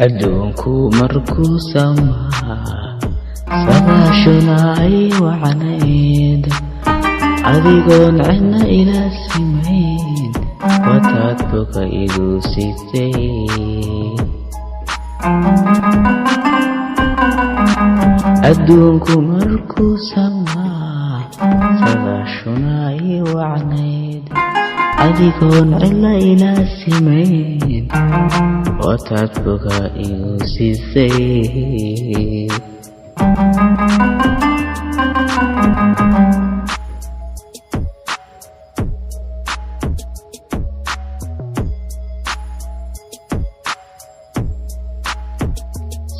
adduunku markuu samaa sagaashuna ay wacnayd adigoon cidna ila simayn wataad boga igu sitay adduunku markuu samaa sagaashuna ay wacnayd adigoon cidna ila simayn wataad boga igu sitay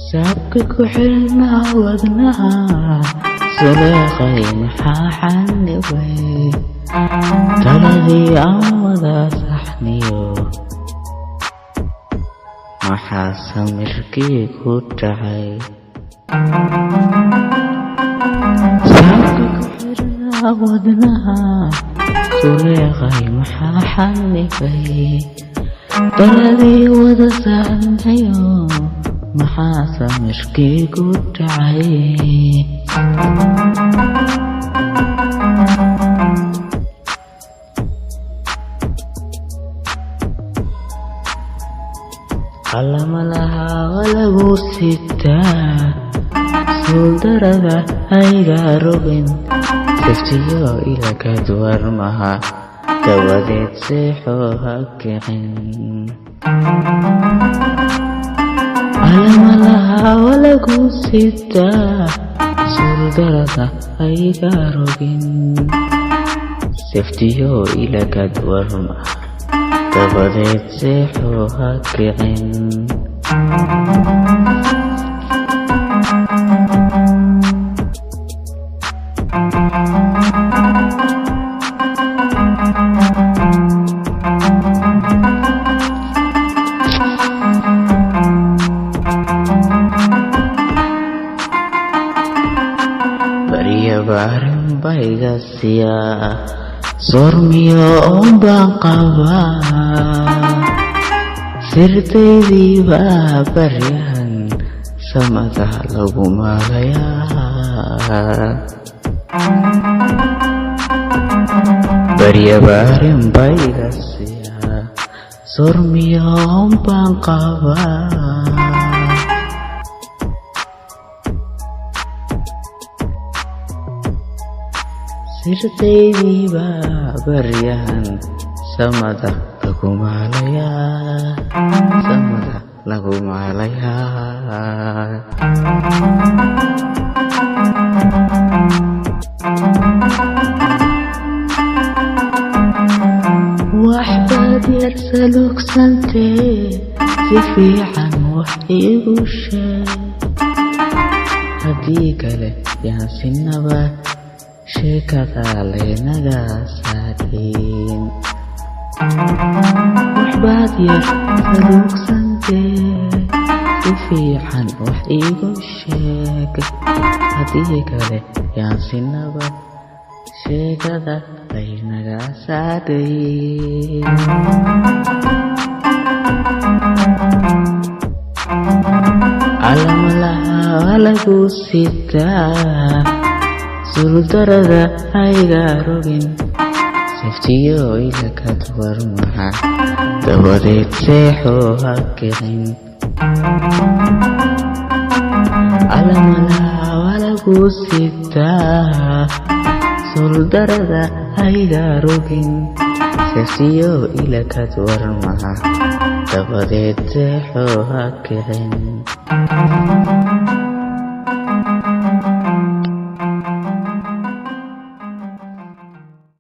saabka ku xirnaa wadnaha saleeqay maxaa xanibay taladii aan wada saxniyo maxaa samirkii ku dhacay saabka ku xirnaa wadnaha saleeqay maxaa xanibay taladii wada saxniyo maxaa samirkii ku dhacay qalamalaha walagu sitaa suuldarada hayga rogin saftiyo ilakad warmaha dabadeed seexoo ha kicin qalamalaha walagu sitaa suuldarada hayga rogin saftiyo ilakad warmaha dabadeed seexoo ha kicin baryabarin bayga siyaa soormiyo oon baan qabaa sirtaydii baa baryan samada lagu maalayaa baryabarin bayga siyaa soormiyo oon baan qabaa sirtaydii baa baryan samada lagu maalayaa samada lagu maalayaa waxbaad yar salugsantee si fiican wax iigu sheeg haddii kale yaan sinaba sheekada laynaga saadhin waxbaad yar salugsantee si fiican wax iigu sheeg haddii kale yaan sinaba sheekada laynaga saadhin calamalaha walagu sitaa suuldarada hayga rogin saftiyo ilakad warmaha dabadeed seexoo ha kicin calamalaha walagu sitaa suuldarada hayga rogin saftiyo ilakad warmaha dabadeed seexoo ha kicin